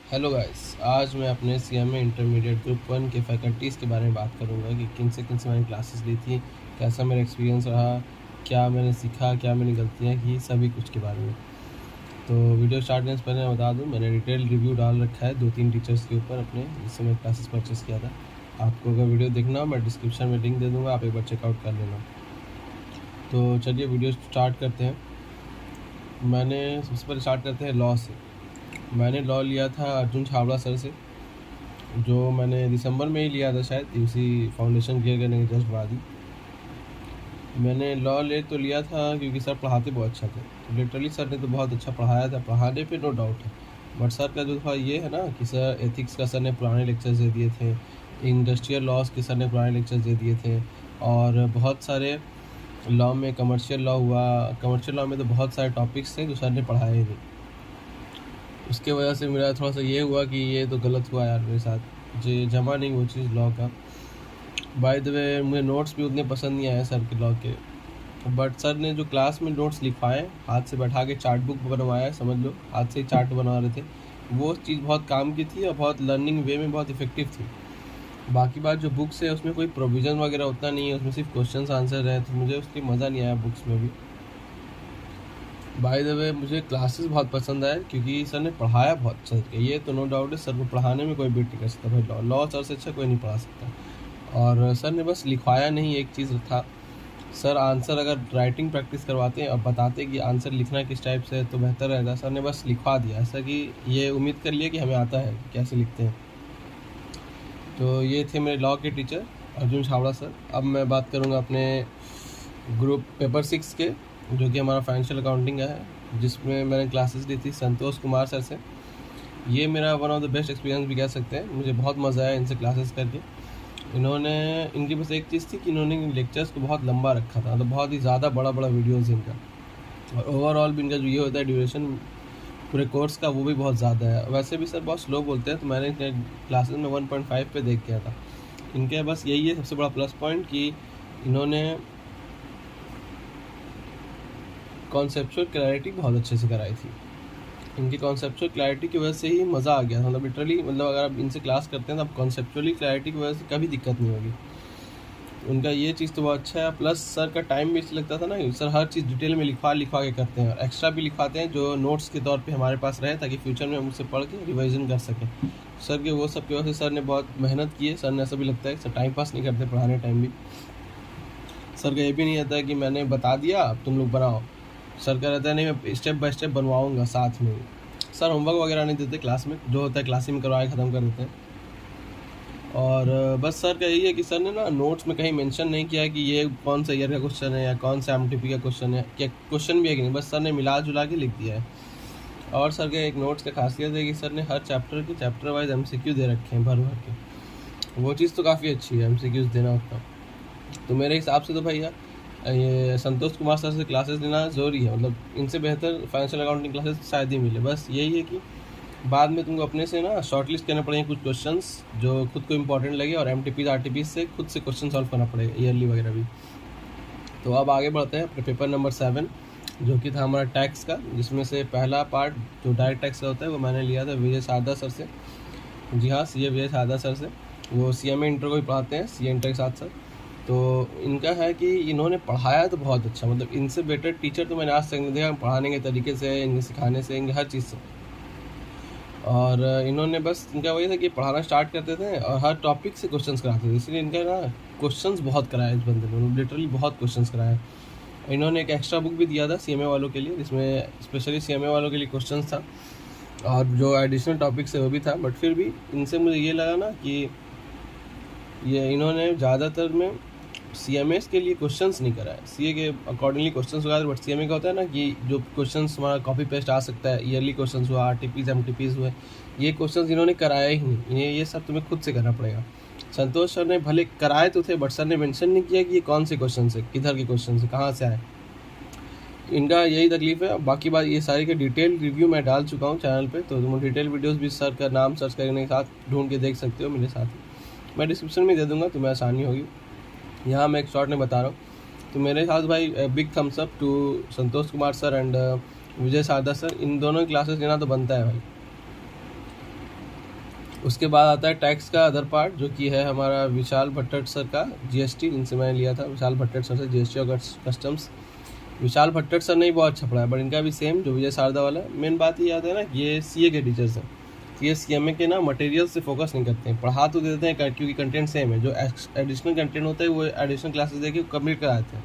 Hello guys, आज मैं अपने सीएमए इंटरमीडिएट ग्रुप 1 के फैकल्टीज़ के बारे में बात करूंगा कि किन से मैंने क्लासेस ली थी, कैसा मेरा एक्सपीरियंस रहा, क्या मैंने सीखा, क्या मैंने गलतियां की, सभी कुछ के बारे में। तो वीडियो स्टार्ट करने से पहले मैं बता दूं, मैंने डिटेल रिव्यू डाल रखा है 2-3 टीचर्स के ऊपर अपने, जिससे मैं क्लासेस परचेस किया था। आपको अगर वीडियो देखना हो मैं डिस्क्रिप्शन में लिंक दे दूँगा, आप एक बार चेकआउट कर लेना। तो चलिए वीडियो स्टार्ट करते हैं। मैंने सबसे पहले स्टार्ट करते हैं लॉ से। मैंने लॉ लिया था अर्जुन छाबड़ा सर से, जो मैंने दिसंबर में ही लिया था शायद, उसी फाउंडेशन क्लियर करने के जस्ट बाद ही। मैंने लॉ ले तो लिया था क्योंकि सर पढ़ाते बहुत अच्छा थे, तो लिटरली सर ने तो बहुत अच्छा पढ़ाया था, पढ़ाने पे नो डाउट है। बट सर का जो था ये है ना कि सर एथिक्स का सर ने पुराने लेक्चर्स दे दिए थे, इंडस्ट्रियल लॉज के सर ने पुराने लेक्चर्स दे दिए थे, और बहुत सारे लॉ में कमर्शियल लॉ हुआ, कमर्शियल लॉ में तो बहुत सारे टॉपिक्स थे जो सर ने पढ़ाए ही नहीं। उसके वजह से मेरा थोड़ा सा ये हुआ कि ये तो गलत हुआ यार मेरे साथ, मुझे जमा नहीं वो चीज़ लॉ का। बाय द वे मुझे नोट्स भी उतने पसंद नहीं आए सर के लॉ के, बट सर ने जो क्लास में नोट्स लिखवाए, हाथ से बैठा के चार्ट बुक बनवाया, समझ लो हाथ से ही चार्ट बना रहे थे, वो चीज़ बहुत काम की थी और बहुत लर्निंग वे में बहुत इफेक्टिव थी। बाकी बात जो बुक्स है उसमें कोई प्रोविज़न वगैरह उतना नहीं है, उसमें सिर्फ क्वेश्चन आंसर है, तो मुझे उसकी मज़ा नहीं आया बुक्स में भी। बाय द वे मुझे क्लासेस बहुत पसंद आए क्योंकि सर ने पढ़ाया बहुत अच्छा तरीके, ये तो नो डाउट है, सर को पढ़ाने में कोई बीट नहीं कर सकता भाई। लॉ सर से अच्छा कोई नहीं पढ़ा सकता। और सर ने बस लिखवाया नहीं, एक चीज़ था, सर आंसर अगर राइटिंग प्रैक्टिस करवाते हैं और बताते कि आंसर लिखना किस टाइप से है तो बेहतर रहता। सर ने बस लिखवा दिया, ऐसा कि ये उम्मीद कर लिया कि हमें आता है कैसे लिखते हैं। तो ये थे मेरे लॉ के टीचर अर्जुन छाबड़ा सर। अब मैं बात करूँगा अपने ग्रुप पेपर 6 के, जो कि हमारा फाइनेंशियल अकाउंटिंग का है, जिसमें मैंने क्लासेस ली थी संतोष कुमार सर से। ये मेरा one of the best experience भी कह सकते हैं, मुझे बहुत मज़ा आया इनसे क्लासेस करके। इनकी बस एक चीज़ थी कि इन्होंने लेक्चर्स को बहुत लंबा रखा था, मतलब बहुत ही ज़्यादा बड़ा वीडियोज़ इनका, और ओवरऑल भी इनका जो ये होता है ड्यूरेशन पूरे कोर्स का, वो भी बहुत ज़्यादा है। वैसे भी सर बहुत स्लो बोलते हैं, तो मैंने इनके क्लासेस में 1.5 पे देख किया था। इनके बस यही है सबसे बड़ा प्लस पॉइंट कि इन्होंने कॉन्सेप्चुअल क्लैरिटी बहुत अच्छे से कराई थी। इनकी कॉन्सेप्चुअल क्लैरिटी की वजह से ही मज़ा आ गया था, मतलब लिटरली, मतलब अगर आप इनसे क्लास करते हैं तो आप कॉन्सेप्चुअली क्लैरिटी की वजह से कभी दिक्कत नहीं होगी। उनका ये चीज़ तो बहुत अच्छा है। प्लस सर का टाइम भी इसलिए लगता था ना, सर हर चीज़ डिटेल में लिखवा के करते हैं, और एक्स्ट्रा भी लिखवाते हैं जो नोट्स के तौर पे हमारे पास रहे, ताकि फ्यूचर में हम उससे पढ़ के रिवाइजन कर सकें। सर के वो सब की वजह से सर ने बहुत मेहनत की है। सर ने ऐसा भी लगता है सर टाइम पास नहीं करते पढ़ाने टाइम भी। सर का ये भी नहीं रहता है कि मैंने बता दिया अब तुम लोग बनाओ। सर का रहता है नहीं, मैं स्टेप बाय स्टेप बनवाऊँगा साथ में। सर होमवर्क वगैरह नहीं देते क्लास में, जो होता है क्लास में करवा के ख़त्म कर देते हैं। और बस सर का यही है कि सर ने ना नोट्स में कहीं मेंशन नहीं किया है कि ये कौन सा ईयर का क्वेश्चन है या कौन सा एमटीपी का क्वेश्चन है, क्या क्वेश्चन भी है कि नहीं, बस सर ने मिला जुला के लिख दिया है। और सर के एक नोट्स का खासियत है कि सर ने हर चैप्टर वाइज एमसीक्यू दे रखे हैं भर के, वो चीज़ तो काफ़ी अच्छी है, एमसीक्यूज देना उतना। तो मेरे हिसाब से तो भैया ये संतोष कुमार सर से क्लासेस लेना ज़रूरी है, मतलब इनसे बेहतर फाइनेंशियल अकाउंटिंग क्लासेस शायद ही मिले। बस यही है कि बाद में तुमको अपने से ना शॉर्टलिस्ट करने पड़ेंगे कुछ क्वेश्चंस जो खुद को इंपॉर्टेंट लगे, और एमटीपीज आरटीपीज से खुद से क्वेश्चन सॉल्व करना पड़ेगा, ईयरली वगैरह भी। तो अब आगे बढ़ते हैं अपने पेपर नंबर 7, जो कि था हमारा टैक्स का, जिसमें से पहला पार्ट जो डायरेक्ट टैक्स का होता है वो मैंने लिया था विजय सारदा सर से। जी हाँ, CA विजय सारदा सर से। वो CMA इंटर को भी पढ़ाते हैं, CA इंटर के साथ सर। तो इनका है कि इन्होंने पढ़ाया तो बहुत अच्छा, मतलब इनसे बेटर टीचर तो मैंने आज तक नहीं देखा, पढ़ाने के तरीके से, इनके सिखाने से, इनके हर चीज़ से। और इन्होंने बस इनका वही था कि पढ़ाना स्टार्ट करते थे और हर टॉपिक से क्वेश्चंस कराते थे, इसलिए इनका ना क्वेश्चंस बहुत कराया इस बंदे ने, लिटरली बहुत क्वेश्चंस कराया। इन्होंने एक एक्स्ट्रा बुक भी दिया था CMA वालों के लिए, जिसमें स्पेशली CMA वालों के लिए क्वेश्चंस था, और जो एडिशनल टॉपिक्स है वो भी था। बट फिर भी इनसे मुझे ये लगा ना कि ये इन्होंने ज़्यादातर में CMAs के लिए क्वेश्चंस नहीं कराए, CA के अकॉर्डिंगली क्वेश्चंस वगैरह। बट CMA का होता है ना कि जो क्वेश्चंस हमारा कॉपी पेस्ट आ सकता है, ईयरली क्वेश्चंस हुआ, RTPs MTPs हुए, ये क्वेश्चंस इन्होंने कराया ही नहीं, इन्हें ये सब तुम्हें खुद से करना पड़ेगा। संतोष सर ने भले कराए तो थे, बट सर ने मेंशन नहीं किया कि ये कौन से क्वेश्चन है, किधर के क्वेश्चन है, कहाँ से आए। इनका यही तकलीफ है। बाकी बात ये सारी के डिटेल रिव्यू मैं डाल चुका हूँ चैनल पे, तो तुम डिटेल वीडियोस भी सर का नाम सर्च करने के साथ ढूंढ के देख सकते हो मेरे साथ ही, मैं डिस्क्रिप्शन में दे दूँगा, तुम्हें आसानी होगी। यहाँ मैं एक शॉर्ट में बता रहा हूँ। तो मेरे साथ भाई big thumbs up to Santosh Kumar sir and Vijay Sarda sir, इन दोनों की क्लासेस लेना तो बनता है भाई। उसके बाद आता है टैक्स का अदर पार्ट, जो कि है हमारा विशाल भट्टर सर का जीएसटी, इनसे मैंने लिया था विशाल भट्टर सर से जीएसटी और कस्टम्स। विशाल भट्टर सर ने ही बहुत अच्छा पढ़ाया, बट इनका भी सेम जो विजय शारदा वाला। मेन बात ये आता है ना, ये सीए के टीचर्स हैं, ये सीएमए के ना मटेरियल से फोकस नहीं करते हैं, पढ़ा तो देते हैं क्योंकि कंटेंट सेम है, जो एडिशनल कंटेंट होता है वो एडिशनल क्लासेस देके कंप्लीट कराते हैं।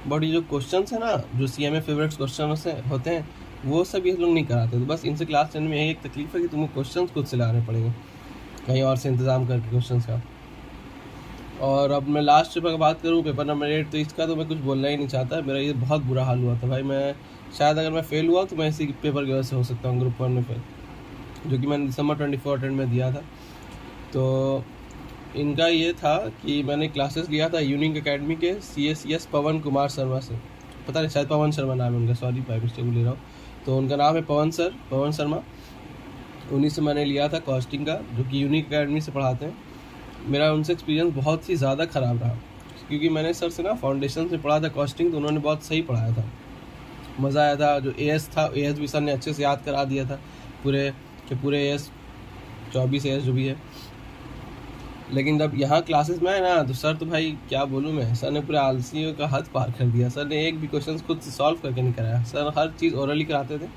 बट ये जो क्वेश्चन है ना, जो सीएमए फेवरेट क्वेश्चन होते हैं, वो सब ये लोग नहीं कराते। तो बस इनसे क्लास लेने में यही एक तकलीफ है कि तुम्हें क्वेश्चन खुद से लाने पड़ेंगे कहीं और से इंतज़ाम करके क्वेश्चन का। और अब मैं लास्ट पेपर की बात करूँ, पेपर नंबर 8, तो इसका तो मैं कुछ बोलना ही नहीं चाहता। मेरा ये बहुत बुरा हाल हुआ था भाई, मैं शायद अगर मैं फेल हुआ तो मैं इसी पेपर की वजह से हो सकता हूँ, ग्रुप 1 में फेल, जो कि मैंने दिसंबर 24 अटेंड में दिया था। तो इनका ये था कि मैंने क्लासेस लिया था यूनिक एकेडमी के CACS पवन कुमार शर्मा से, पता नहीं शायद पवन शर्मा नाम है उनका, सॉरी बाई मिस्टेक ले रहा हूँ, तो उनका नाम है पवन शर्मा। उन्हीं से मैंने लिया था कॉस्टिंग का, जो कि यूनिक एकेडमी से पढ़ाते हैं। मेरा उनसे एक्सपीरियंस बहुत ही ज़्यादा ख़राब रहा, क्योंकि मैंने सर से ना फाउंडेशन से पढ़ा था कॉस्टिंग, तो उन्होंने बहुत सही पढ़ाया था, मज़ा आया था। जो AS था, AS भी सर ने अच्छे से याद करा दिया था, पूरे AS 24 AS जो भी है। लेकिन जब यहाँ क्लासेस में आए ना, तो सर तो भाई क्या बोलूँ मैं, सर ने पूरे आलसियों का हद पार कर दिया। सर ने एक भी क्वेश्चन खुद से सॉल्व करके नहीं कराया। सर हर चीज़ ओरली कराते थे,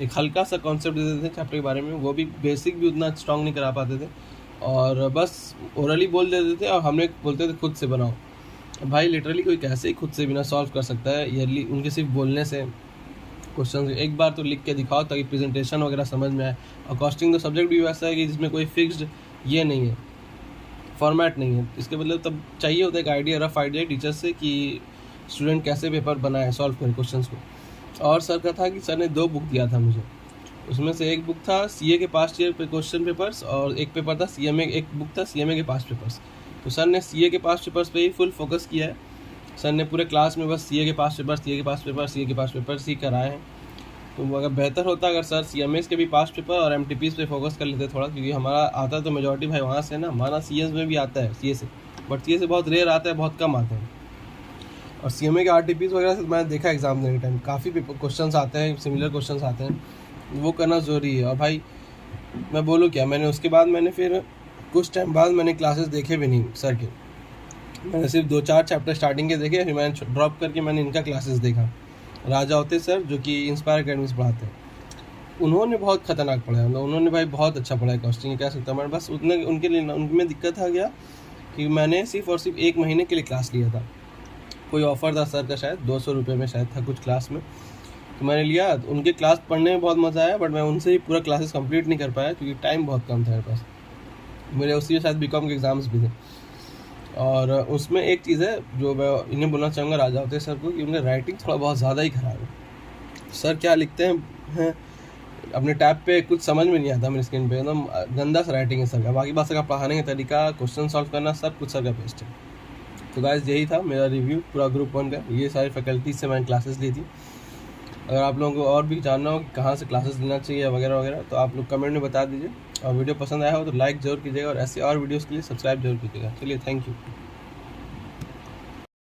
एक हल्का सा कॉन्सेप्ट दे देते थे चैप्टर के बारे में, वो भी बेसिक भी उतना स्ट्रॉन्ग नहीं करा पाते थे, और बस ओरली बोल देते थे और हमें बोलते थे खुद से बनाओ। भाई लिटरली कोई कैसे ही खुद से बिना सॉल्व कर सकता है ईयरली, उनके सिर्फ बोलने से क्वेश्चन एक बार तो लिख के दिखाओ ताकि प्रेजेंटेशन वगैरह समझ में आए। और कॉस्टिंग का सब्जेक्ट भी वैसा है कि जिसमें कोई फिक्स्ड ये नहीं है, फॉर्मेट नहीं है। इसके मतलब तब चाहिए होता है एक आइडिया, रफ आइडिया टीचर से कि स्टूडेंट कैसे पेपर बनाए, सॉल्व करे क्वेश्चंस को। और सर का था कि सर ने 2 बुक दिया था मुझे, उसमें से एक बुक था CA के पास्ट ईयर पे क्वेश्चन पेपर्स, और एक पेपर था CMA, एक बुक था CMA के पास्ट पेपर्स। तो सर ने CA के पास्ट पेपर्स पे ही फुल फोकस किया है। सर ने पूरे क्लास में बस CA के पास्ट पेपर, CA के पास्ट पेपर, CA के पास्ट पेपर्स ही कराए हैं। तो अगर बेहतर होता अगर सर CMAs के भी पास्ट पेपर और MTPs पे फोकस कर लेते थोड़ा, क्योंकि हमारा आता तो मेजॉरिटी भाई वहाँ से ना, हमारा CS में भी आता है CA से, बट CA से बहुत रेयर आता है, बहुत कम आते हैं। और CMA के RTPs वगैरह से मैंने देखा एग्जाम देने टाइम काफ़ी क्वेश्चन आते हैं, सिमिलर क्वेश्चन आते हैं, वो करना ज़रूरी है। और भाई मैं बोलूँ क्या, मैंने उसके बाद मैंने फिर कुछ टाइम बाद मैंने क्लासेस देखे भी नहीं सर के, मैंने सिर्फ 2-4 चैप्टर स्टार्टिंग के देखे, फिर मैंने ड्रॉप करके मैंने इनका क्लासेस देखा। राजा होते सर जो कि इंस्पायर अकेडमी से पढ़ाते हैं, उन्होंने बहुत खतरनाक पढ़ाया, मतलब उन्होंने भाई बहुत अच्छा पढ़ाया कॉस्टिंग, कह सकता हूँ। बस उतने उनके लिए उनमें दिक्कत आ गया कि मैंने सिर्फ और सिर्फ 1 महीने के लिए क्लास लिया था, कोई ऑफ़र था सर का शायद 200 रुपये में शायद था कुछ क्लास में, तो मैंने लिया। उनके क्लास पढ़ने में बहुत मज़ा आया, बट मैं उनसे ही पूरा क्लासेस कंप्लीट नहीं कर पाया क्योंकि टाइम बहुत कम था मेरे पास। मेरे उसी में शायद BCom के एग्ज़ाम्स भी थे। और उसमें एक चीज़ है जो मैं इन्हें बोलना चाहूँगा राजा होते सर को, कि उनका राइटिंग थोड़ा बहुत ज़्यादा ही ख़राब है। सर क्या लिखते हैं अपने टैब पे कुछ समझ में नहीं आता, मेरी स्क्रीन पे एकदम गंदा सा राइटिंग है सर का। बाकी बात सर का पढ़ाने का तरीका, क्वेश्चन सॉल्व करना, सब कुछ सर का बेस्ट है। तो गाइस यही था मेरा रिव्यू पूरा ग्रुप 1 का, ये सारी फैकल्टीज से मैंने क्लासेस ली थी। अगर आप लोगों को और भी जानना हो कि कहाँ से क्लासेस लेना चाहिए वगैरह वगैरह, तो आप लोग कमेंट में बता दीजिए। और वीडियो पसंद आया हो तो लाइक ज़रूर कीजिएगा, और ऐसे और वीडियोज़ के लिए सब्सक्राइब जरूर कीजिएगा। चलिए, थैंक यू।